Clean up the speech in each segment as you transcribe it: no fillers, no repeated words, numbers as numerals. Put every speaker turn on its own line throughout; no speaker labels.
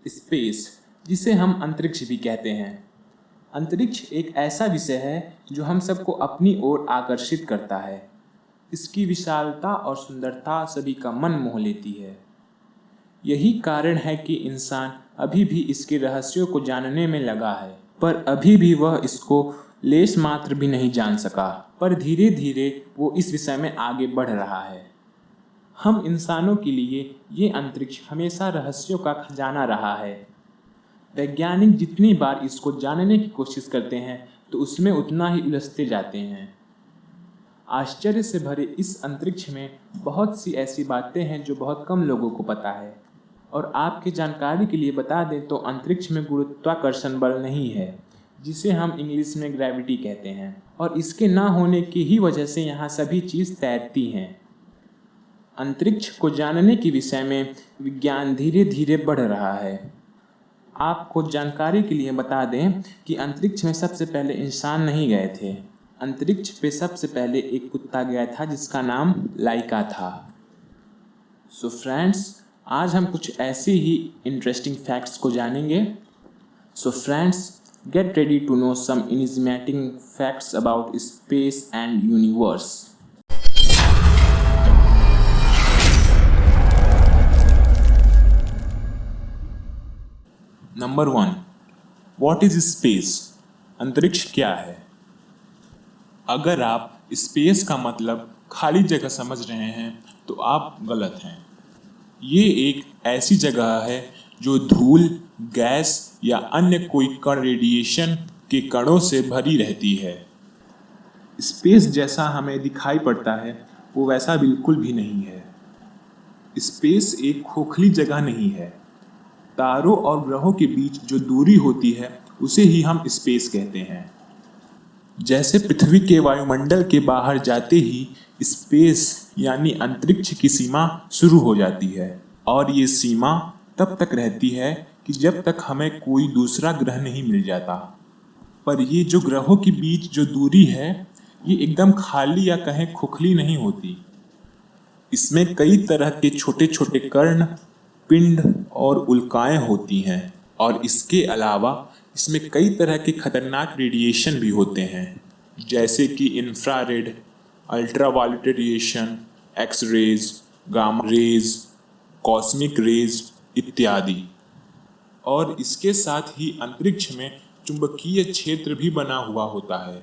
Space, जिसे हम अंतरिक्ष भी कहते हैं। अंतरिक्ष एक ऐसा विषय है जो हम सबको अपनी ओर आकर्षित करता है। इसकी विशालता और सुंदरता सभी का मन मोह लेती है। यही कारण है कि इंसान अभी भी इसके रहस्यों को जानने में लगा है, पर अभी भी वह इसको लेश मात्र भी नहीं जान सका। पर धीरे धीरे वो इस विषय में आगे बढ़ रहा है। हम इंसानों के लिए ये अंतरिक्ष हमेशा रहस्यों का खजाना रहा है। वैज्ञानिक जितनी बार इसको जानने की कोशिश करते हैं तो उसमें उतना ही उलझते जाते हैं। आश्चर्य से भरे इस अंतरिक्ष में बहुत सी ऐसी बातें हैं जो बहुत कम लोगों को पता है। और आपकी जानकारी के लिए बता दें तो अंतरिक्ष में गुरुत्वाकर्षण बल नहीं है, जिसे हम इंग्लिश में ग्रेविटी कहते हैं, और इसके ना होने की ही वजह से यहाँ सभी चीज़ तैरती हैं। अंतरिक्ष को जानने के विषय में विज्ञान धीरे धीरे बढ़ रहा है। आपको जानकारी के लिए बता दें कि अंतरिक्ष में सबसे पहले इंसान नहीं गए थे। अंतरिक्ष पे सबसे पहले एक कुत्ता गया था जिसका नाम लाइका था। सो फ्रेंड्स, आज हम कुछ ऐसे ही इंटरेस्टिंग फैक्ट्स को जानेंगे। So friends, get ready to know some enigmatic facts about space and universe. Number 1, What is space? अंतरिक्ष क्या है? अगर आप स्पेस का मतलब खाली जगह समझ रहे हैं तो आप गलत हैं। ये एक ऐसी जगह है जो धूल, गैस या अन्य कोई कण रेडिएशन के कणों से भरी रहती है। स्पेस जैसा हमें दिखाई पड़ता है वो वैसा बिल्कुल भी नहीं है। स्पेस एक खोखली जगह नहीं है। तारों और ग्रहों के बीच जो दूरी होती है उसे ही हम स्पेस कहते हैं। जैसे पृथ्वी के वायुमंडल के बाहर जाते ही स्पेस यानी अंतरिक्ष की सीमा शुरू हो जाती है, और ये सीमा तब तक रहती है कि जब तक हमें कोई दूसरा ग्रह नहीं मिल जाता। पर ये जो ग्रहों के बीच जो दूरी है ये एकदम खाली या कहें खोखली नहीं होती। इसमें कई तरह के छोटे छोटे कण, पिंड और उल्काएं होती हैं, और इसके अलावा इसमें कई तरह के खतरनाक रेडिएशन भी होते हैं, जैसे कि infrared, ultraviolet radiation, X rays, gamma rays, cosmic rays इत्यादि। और इसके साथ ही अंतरिक्ष में चुंबकीय क्षेत्र भी बना हुआ होता है।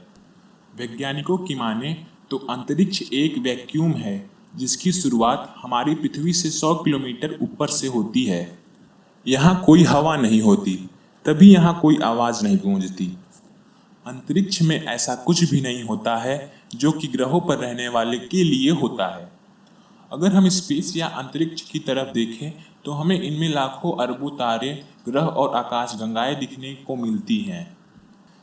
वैज्ञानिकों की माने तो अंतरिक्ष एक वैक्यूम है जिसकी शुरुआत हमारी पृथ्वी से 100 किलोमीटर ऊपर से होती है। यहाँ कोई हवा नहीं होती, तभी यहाँ कोई आवाज़ नहीं गूंजती। अंतरिक्ष में ऐसा कुछ भी नहीं होता है जो कि ग्रहों पर रहने वाले के लिए होता है। अगर हम स्पेस या अंतरिक्ष की तरफ देखें तो हमें इनमें लाखों अरबों तारे, ग्रह और आकाशगंगाएं दिखने को मिलती हैं,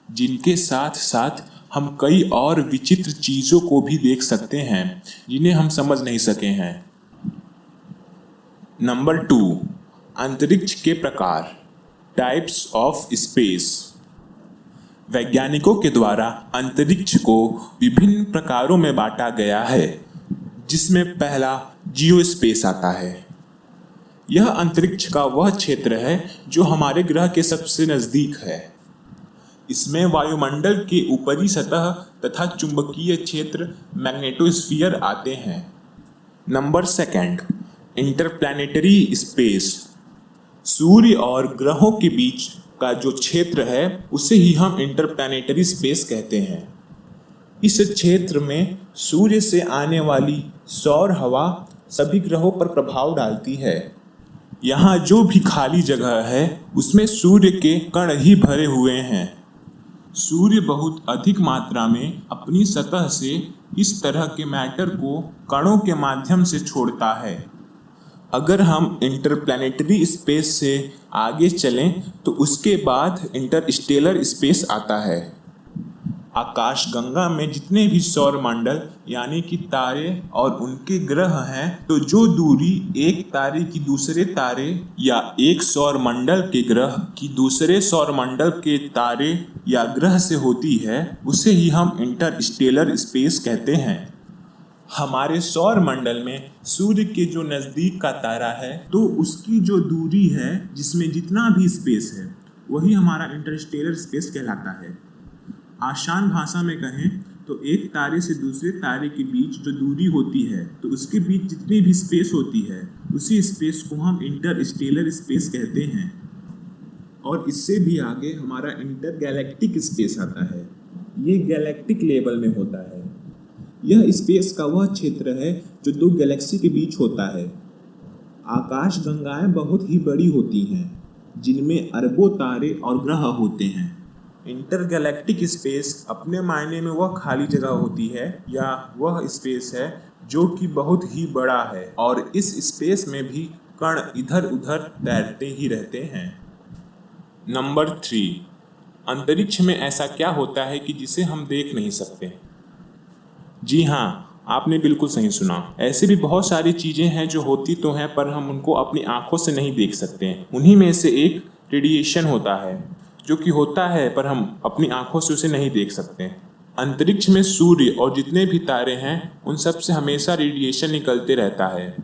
जिनके साथ साथ हम कई और विचित्र चीज़ों को भी देख सकते हैं जिन्हें हम समझ नहीं सके हैं। नंबर 2, अंतरिक्ष के प्रकार, टाइप्स ऑफ स्पेस। वैज्ञानिकों के द्वारा अंतरिक्ष को विभिन्न प्रकारों में बांटा गया है, जिसमें पहला जियोस्पेस आता है। यह अंतरिक्ष का वह क्षेत्र है जो हमारे ग्रह के सबसे नज़दीक है। इसमें वायुमंडल के ऊपरी सतह तथा चुंबकीय क्षेत्र मैग्नेटोस्फीयर आते हैं। Number 2, interplanetary space. सूर्य और ग्रहों के बीच का जो क्षेत्र है उसे ही हम इंटरप्लैनेटरी स्पेस कहते हैं। इस क्षेत्र में सूर्य से आने वाली सौर हवा सभी ग्रहों पर प्रभाव डालती है। यहाँ जो भी खाली जगह है उसमें सूर्य के कण ही भरे हुए हैं। सूर्य बहुत अधिक मात्रा में अपनी सतह से इस तरह के मैटर को कणों के माध्यम से छोड़ता है। अगर हम इंटरप्लैनेटरी स्पेस से आगे चलें तो उसके बाद इंटरस्टेलर स्पेस आता है। आकाशगंगा में जितने भी सौरमंडल यानी कि तारे और उनके ग्रह हैं, तो जो दूरी एक तारे की दूसरे तारे या एक सौरमंडल के ग्रह की दूसरे सौरमंडल के तारे या ग्रह से होती है, उसे ही हम इंटरस्टेलर स्पेस कहते हैं। हमारे सौर मंडल में सूर्य के जो नज़दीक का तारा है तो उसकी जो दूरी है, जिसमें जितना भी स्पेस है, वही हमारा इंटरस्टेलर स्पेस कहलाता है। आसान भाषा में कहें तो एक तारे से दूसरे तारे के बीच जो दूरी होती है, तो उसके बीच जितनी भी स्पेस होती है, उसी स्पेस को हम इंटरस्टेलर स्पेस कहते हैं। और इससे भी आगे हमारा इंटरगैलेक्टिक स्पेस आता है। ये गैलेक्टिक लेवल में होता है। यह स्पेस का वह क्षेत्र है जो दो गैलेक्सी के बीच होता है। आकाश गंगाएं बहुत ही बड़ी होती हैं, जिनमें अरबों तारे और ग्रह होते हैं। इंटरगैलेक्टिक स्पेस अपने मायने में वह खाली जगह होती है या वह स्पेस है जो कि बहुत ही बड़ा है और इस स्पेस में भी कण इधर उधर तैरते ही रहते हैं। नंबर 3, अंतरिक्ष में ऐसा क्या होता है कि जिसे हम देख नहीं सकते? जी हाँ, आपने बिल्कुल सही सुना। ऐसे भी बहुत सारी चीज़ें हैं जो होती तो हैं पर हम उनको अपनी आंखों से नहीं देख सकते। उन्हीं में से एक रेडिएशन होता है, जो कि होता है पर हम अपनी आंखों से उसे नहीं देख सकते। अंतरिक्ष में सूर्य और जितने भी तारे हैं उन सब से हमेशा रेडिएशन निकलते रहता है।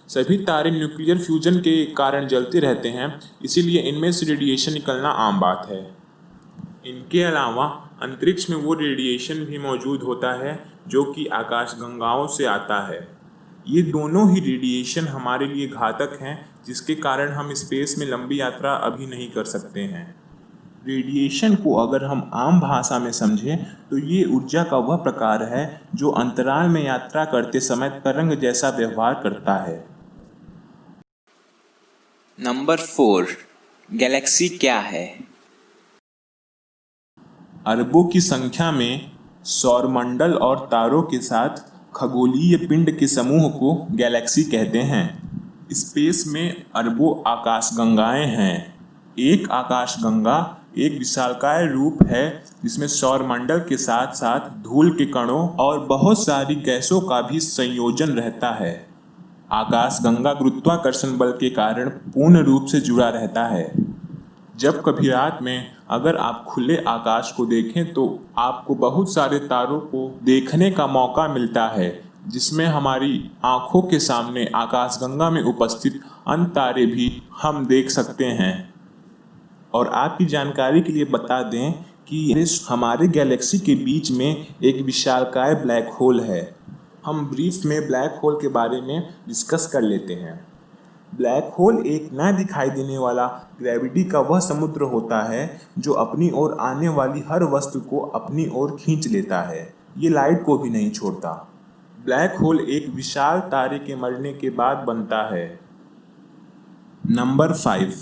सभी तारे न्यूक्लियर फ्यूजन के कारण जलते रहते हैं, इसीलिए इनमें से रेडिएशन निकलना आम बात है। इनके अलावा अंतरिक्ष में वो रेडिएशन भी मौजूद होता है जो कि आकाशगंगाओं से आता है। ये दोनों ही रेडिएशन हमारे लिए घातक हैं, जिसके कारण हम स्पेस में लंबी यात्रा अभी नहीं कर सकते हैं। रेडिएशन को अगर हम आम भाषा में समझें तो ये ऊर्जा का वह प्रकार है जो अंतराल में यात्रा करते समय तरंग जैसा व्यवहार करता है।
नंबर 4, गैलेक्सी क्या है?
अरबों की संख्या में सौरमंडल और तारों के साथ खगोलीय पिंड के समूह को गैलेक्सी कहते हैं। स्पेस में अरबों आकाशगंगाएं हैं। एक आकाशगंगा एक विशालकाय रूप है जिसमें सौरमंडल के साथ साथ धूल के कणों और बहुत सारी गैसों का भी संयोजन रहता है। आकाशगंगा गुरुत्वाकर्षण बल के कारण पूर्ण रूप से जुड़ा रहता है। जब कभी रात में अगर आप खुले आकाश को देखें तो आपको बहुत सारे तारों को देखने का मौका मिलता है, जिसमें हमारी आंखों के सामने आकाशगंगा में उपस्थित अन्य तारे भी हम देख सकते हैं। और आपकी जानकारी के लिए बता दें कि हमारे गैलेक्सी के बीच में एक विशालकाय ब्लैक होल है। हम ब्रीफ में ब्लैक होल के बारे में डिस्कस कर लेते हैं। ब्लैक होल एक न दिखाई देने वाला ग्रेविटी का वह समुद्र होता है जो अपनी ओर आने वाली हर वस्तु को अपनी ओर खींच लेता है। ये लाइट को भी नहीं छोड़ता। ब्लैक होल एक विशाल तारे के मरने के बाद बनता है। नंबर 5,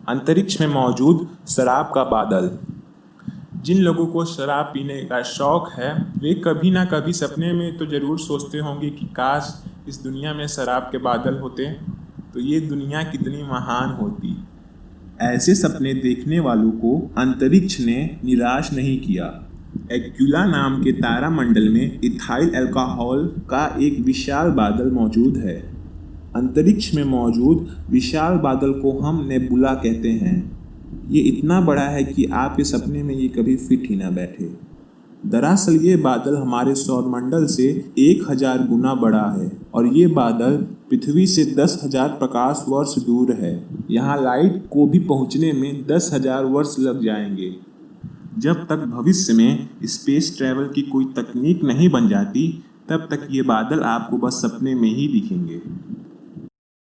अंतरिक्ष में मौजूद शराब का बादल। जिन लोगों को शराब पीने का शौक है वे कभी ना कभी सपने में तो ज़रूर सोचते होंगे कि काश इस दुनिया में शराब के बादल होते तो ये दुनिया कितनी महान होती। ऐसे सपने देखने वालों को अंतरिक्ष ने निराश नहीं किया। एक्विला नाम के तारामंडल में इथाइल अल्कोहल का एक विशाल बादल मौजूद है। अंतरिक्ष में मौजूद विशाल बादल को हम नेबुला कहते हैं। ये इतना बड़ा है कि आपके सपने में ये कभी फिट ही ना बैठे। दरअसल ये बादल हमारे सौरमंडल से 1000 गुना बड़ा है और ये बादल पृथ्वी से 10,000 प्रकाश वर्ष दूर है। यहाँ लाइट को भी पहुँचने में 10,000 वर्ष लग जाएंगे। जब तक भविष्य में स्पेस ट्रैवल की कोई तकनीक नहीं बन जाती तब तक ये बादल आपको बस सपने में ही दिखेंगे।